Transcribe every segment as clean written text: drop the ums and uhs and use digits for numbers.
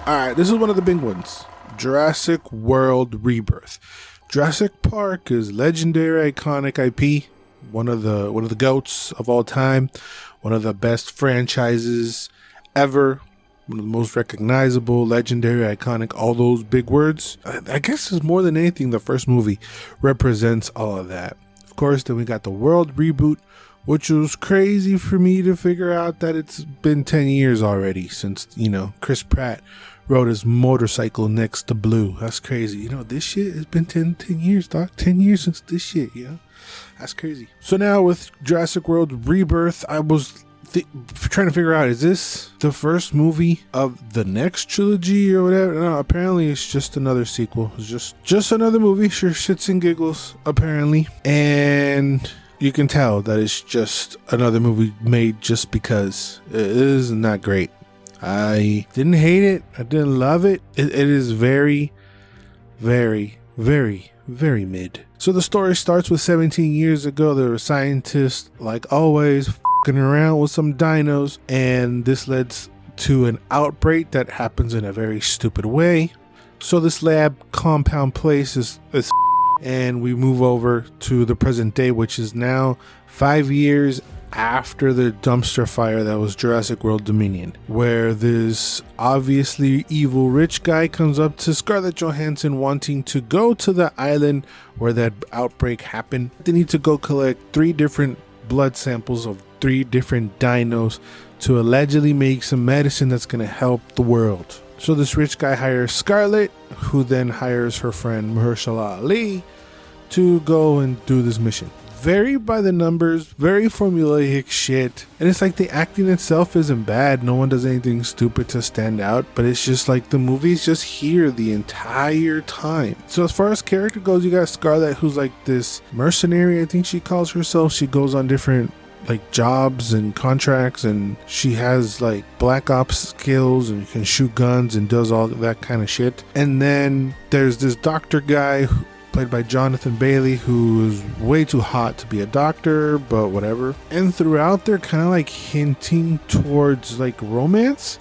Alright, this is one of the big ones. Jurassic World Rebirth. Jurassic Park is legendary, iconic IP. One of the GOATs of all time. One of the best franchises ever. One of the most recognizable, legendary, iconic, all those big words. I guess it's more than anything, the first movie represents all of that. Of course, then we got the world reboot, which was crazy for me to figure out that it's been 10 years already since, Chris Pratt rode his motorcycle next to Blue. That's crazy. This shit has been 10 years, dog. 10 years since this shit, That's crazy. So now with Jurassic World Rebirth, I was trying to figure out, is this the first movie of the next trilogy or whatever? No, apparently it's just another sequel. It's just another movie, sure, shits and giggles, apparently. And you can tell that it's just another movie made just because. It is not great. I didn't hate it. I didn't love it. It is very, very, very, very mid. So the story starts with 17 years ago. There were scientists, like always, f***ing around with some dinos. And this led to an outbreak that happens in a very stupid way. So this lab compound place is and we move over to the present day, which is now 5 years after the dumpster fire that was Jurassic World Dominion, where this obviously evil rich guy comes up to Scarlett Johansson wanting to go to the island where that outbreak happened. They need to go collect 3 different blood samples of 3 different dinos to allegedly make some medicine that's going to help the world. So this rich guy hires Scarlett, who then hires her friend Mahershala Ali to go and do this mission. Very by the numbers, very formulaic shit. And it's like the acting itself isn't bad. No one does anything stupid to stand out. But it's just like the movie's just here the entire time. So as far as character goes, you got Scarlett, who's like this mercenary, I think she calls herself. She goes on different jobs and contracts, and she has like black ops skills and can shoot guns and does all that kind of shit. And then there's this doctor guy played by Jonathan Bailey, who is way too hot to be a doctor, but whatever. And throughout, they're kind of like hinting towards like romance.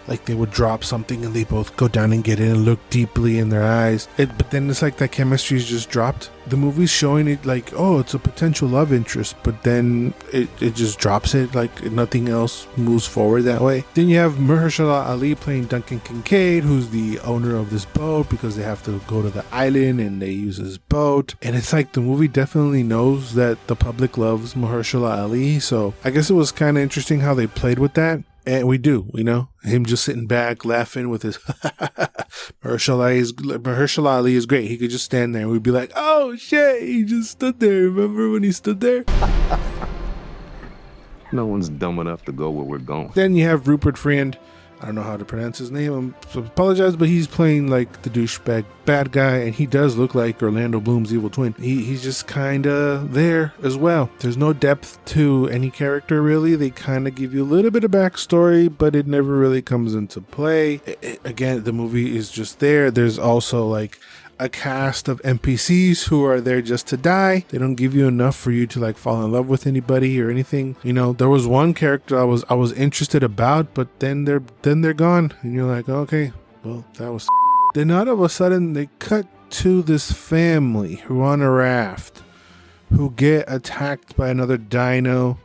Like they would drop something and they both go down and get in and look deeply in their eyes. But then it's like that chemistry is just dropped. The movie's showing it like, oh, it's a potential love interest, but then it just drops it, like nothing else moves forward that way. Then you have Mahershala Ali playing Duncan Kincaid, who's the owner of this boat, because they have to go to the island and they use his boat. And it's like the movie definitely knows that the public loves Mahershala Ali, so I guess it was kind of interesting how they played with that. And we do, him just sitting back, laughing with his Mahershala Ali is great. He could just stand there and we'd be like, oh shit, he just stood there. Remember when he stood there? No one's dumb enough to go where we're going. Then you have Rupert Friend. I don't know how to pronounce his name. I apologize, but he's playing like the douchebag bad guy, and he does look like Orlando Bloom's evil twin. He's just kind of there as well. There's no depth to any character, really. They kind of give you a little bit of backstory, but it never really comes into play. Again, the movie is just there. There's also like a cast of NPCs who are there just to die. They don't give you enough for you to like fall in love with anybody or anything. There was one character I was interested about, but then they're gone, and you're like, okay, well, that was. Then all of a sudden they cut to this family who are on a raft, who get attacked by another dino.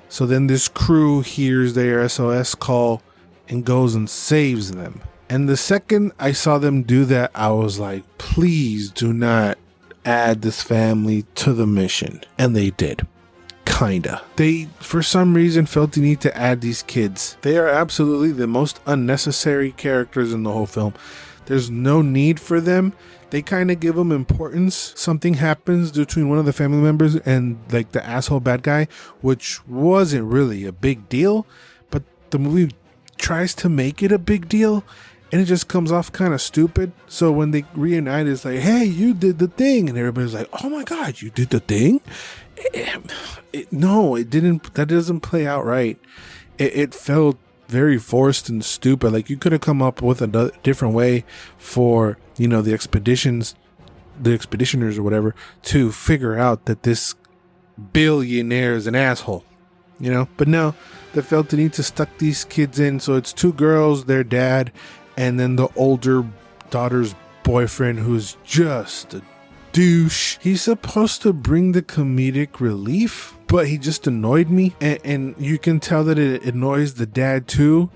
So then this crew hears their SOS call and goes and saves them. And the second I saw them do that, I was like, please do not add this family to the mission. And they did. Kinda. They, for some reason, felt the need to add these kids. They are absolutely the most unnecessary characters in the whole film. There's no need for them. They kind of give them importance. Something happens between one of the family members and like the asshole bad guy, which wasn't really a big deal. But the movie tries to make it a big deal. And it just comes off kind of stupid. So when they reunite, it's like, hey, you did the thing. And everybody's like, oh my God, you did the thing? No, it didn't. That doesn't play out right. It felt very forced and stupid. Like you could have come up with a different way for, the expeditioners or whatever to figure out that this billionaire is an asshole, But no, they felt the need to stuck these kids in. So it's 2 girls, their dad, and then the older daughter's boyfriend, who's just a douche. He's supposed to bring the comedic relief, but he just annoyed me, and you can tell that it annoys the dad too.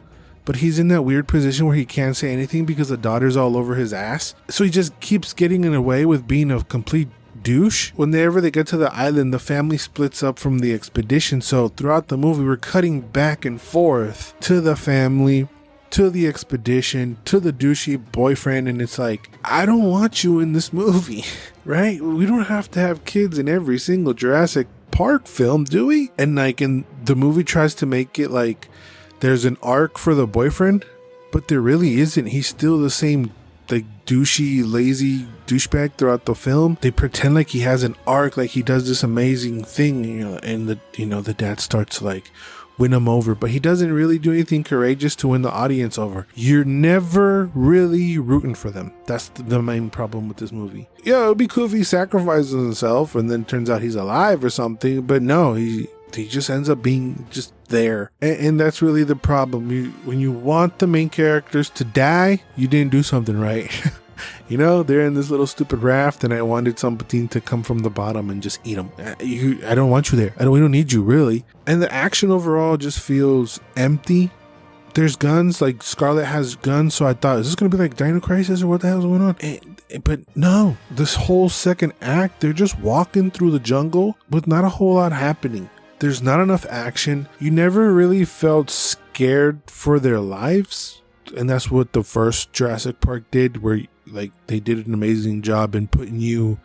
But he's in that weird position where he can't say anything because the daughter's all over his ass. So he just keeps getting in the way with being a complete douche. Whenever they get to the island, the family splits up from the expedition. So throughout the movie, we're cutting back and forth to the family, to the expedition, to the douchey boyfriend. And it's like, I don't want you in this movie, right? We don't have to have kids in every single Jurassic Park film, do we? And like, in the movie tries to make it like there's an arc for the boyfriend, but there really isn't. He's still the same like douchey, lazy douchebag throughout the film. They pretend like he has an arc, like he does this amazing thing, and the dad starts to like win him over, but he doesn't really do anything courageous to win the audience over. You're never really rooting for them. That's the main problem with this movie. Yeah, it would be cool if he sacrifices himself and then turns out he's alive or something, but no, he just ends up being just there. And that's really the problem. When you want the main characters to die, you didn't do something right. They're in this little stupid raft, and I wanted something to come from the bottom and just eat them. I don't want you there. We don't need you, really. And the action overall just feels empty. There's guns, like Scarlet has guns, so I thought, is this going to be like Dino Crisis or what the hell's going on? But no, this whole second act, they're just walking through the jungle with not a whole lot happening. There's not enough action. You never really felt scared for their lives. And that's what the first Jurassic Park did, where like they did an amazing job in putting you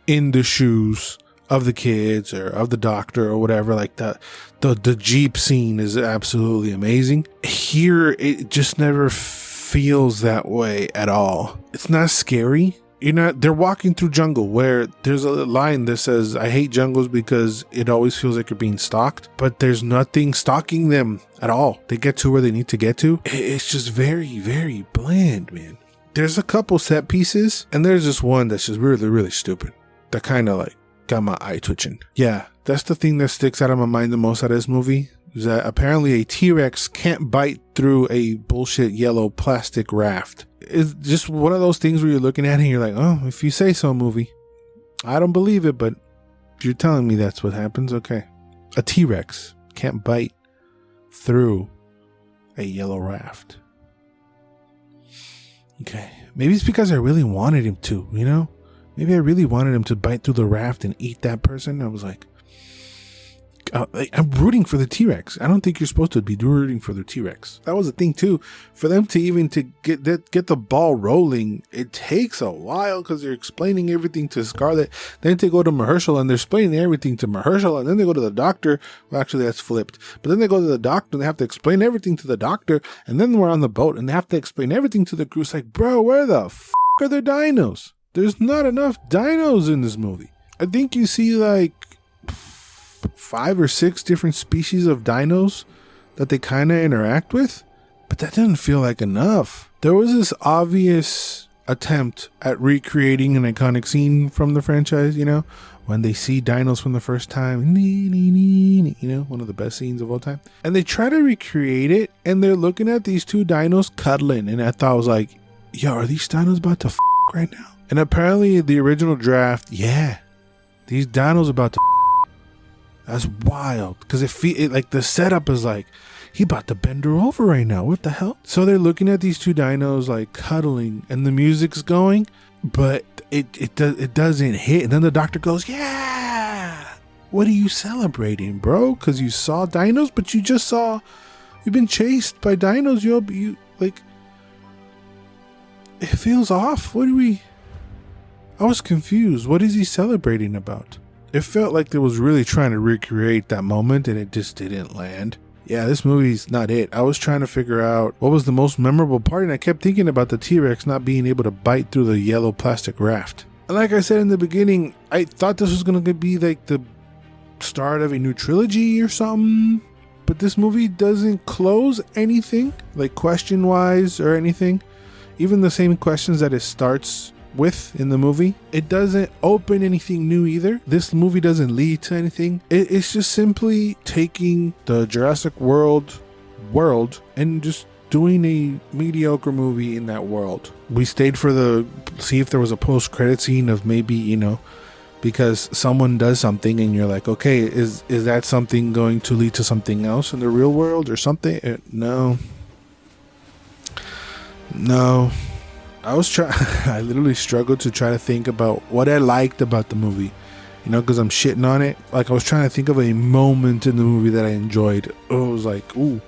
in the shoes of the kids or of the doctor or whatever. Like that, the Jeep scene is absolutely amazing. Here, it just never feels that way at all. It's not scary. They're walking through jungle where there's a line that says, I hate jungles because it always feels like you're being stalked, but there's nothing stalking them at all. They get to where they need to get to. It's just very, very bland, man. There's a couple set pieces, and there's just one that's just really, really stupid. That kind of like got my eye twitching. Yeah, that's the thing that sticks out of my mind the most out of this movie, is that apparently a T-Rex can't bite through a bullshit yellow plastic raft. It's just one of those things where you're looking at it and you're like, oh, if you say so, movie. I don't believe it, but if you're telling me that's what happens, okay. A T-Rex can't bite through a yellow raft. Okay. Maybe it's because I really wanted him to, Maybe I really wanted him to bite through the raft and eat that person. I was like, I'm rooting for the T-Rex. I don't think you're supposed to be rooting for the T-Rex. That was the thing too. For them to even to get the ball rolling, it takes a while because they're explaining everything to Scarlet. Then they go to Mahershala and they're explaining everything to Mahershala, and then they go to the doctor. Well, actually, that's flipped. But then they go to the doctor and they have to explain everything to the doctor. And then we're on the boat and they have to explain everything to the crew. It's like, bro, where the f*** are the dinos? There's not enough dinos in this movie. I think you see like 5 or 6 different species of dinos that they kind of interact with, but that didn't feel like enough. There was this obvious attempt at recreating an iconic scene from the franchise, when they see dinos from the first time, one of the best scenes of all time. And they try to recreate it, and they're looking at these 2 dinos cuddling, and I thought, I was like, yo, are these dinos about to right now? And apparently the original draft, yeah, these dinos about to That's wild, because it like the setup is like he about to bend her over right now. What the hell? So they're looking at these 2 dinos like cuddling, and the music's going, but it doesn't hit. And then the doctor goes, "Yeah, what are you celebrating, bro? Because you saw dinos, but you've been chased by dinos. You like, it feels off. I was confused. What is he celebrating about?" It felt like they was really trying to recreate that moment, and it just didn't land. Yeah, this movie's not it. I was trying to figure out what was the most memorable part, and I kept thinking about the T-Rex not being able to bite through the yellow plastic raft. And like I said in the beginning, I thought this was going to be like the start of a new trilogy or something. But this movie doesn't close anything, like question-wise or anything. Even the same questions that it starts with in the movie, it doesn't open anything new either. This movie doesn't lead to anything. It's just simply taking the Jurassic World and just doing a mediocre movie in that world. We stayed for see if there was a post-credit scene of maybe, you know, because someone does something and you're like, okay, is that something going to lead to something else in the real world or something? No. I literally struggled to try to think about what I liked about the movie, you know, because I'm shitting on it. Like, I was trying to think of a moment in the movie that I enjoyed. It was like, ooh.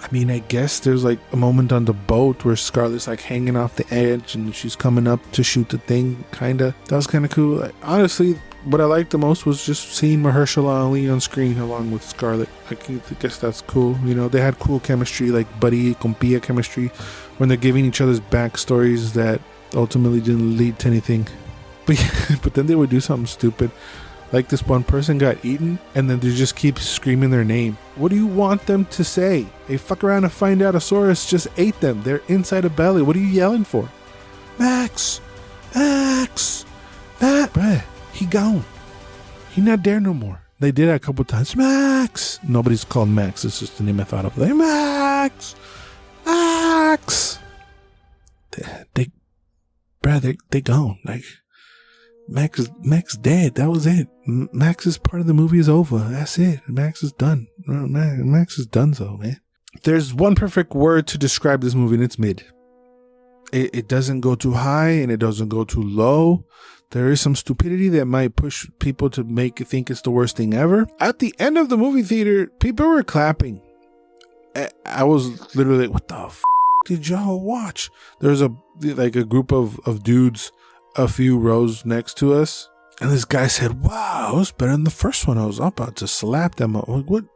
I mean, I guess there's like a moment on the boat where Scarlett's like hanging off the edge and she's coming up to shoot the thing, kinda. That was kind of cool. Like, honestly, what I liked the most was just seeing Mahershala Ali on screen along with Scarlett. I guess that's cool. You know, they had cool chemistry, like buddy compia chemistry, when they're giving each other's backstories that ultimately didn't lead to anything. But then they would do something stupid. Like, this one person got eaten, and then they just keep screaming their name. What do you want them to say? They fuck around and find out a Saurus just ate them. They're inside a belly. What are you yelling for? Max! Max! Max! Bruh, he gone. He not there no more. They did it a couple times. Max! Nobody's called Max. It's just the name I thought of. Like, Max! Max! They gone. Like, Max dead. That was it. Max's part of the movie is over. That's it. Max is done. Max is done, so man. There's one perfect word to describe this movie, and it's mid. It doesn't go too high and it doesn't go too low. There is some stupidity that might push people to make you think it's the worst thing ever. At the end of the movie theater, people were clapping. I was literally like, what the f*** did y'all watch? There's a group of dudes a few rows next to us, and this guy said, wow, it was better than the first one. I was about to slap them up. Like, what?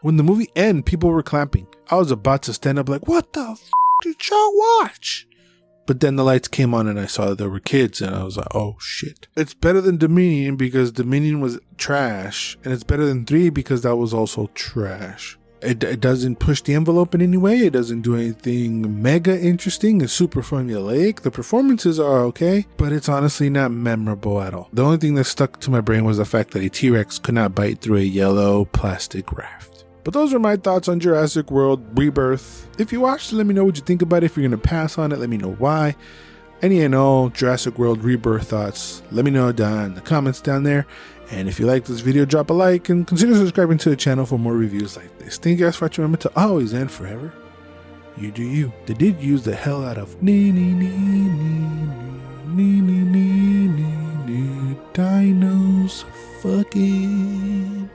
When the movie ended, people were clapping. I was about to stand up like, what the f*** did y'all watch? But then the lights came on and I saw that there were kids, and I was like, oh shit. It's better than Dominion because Dominion was trash, and it's better than 3 because that was also trash. It doesn't push the envelope in any way. It doesn't do anything mega interesting. It's super formulaic. The performances are okay, but it's honestly not memorable at all. The only thing that stuck to my brain was the fact that a T-Rex could not bite through a yellow plastic raft. But those are my thoughts on Jurassic World Rebirth. If you watched it, let me know what you think about it. If you're going to pass on it, let me know why. Any and all Jurassic World Rebirth thoughts, let me know down in the comments down there. And if you like this video, drop a like and consider subscribing to the channel for more reviews like this. Thank you guys for watching. Remember to always and forever, you do you. They did use the hell out of dinos fucking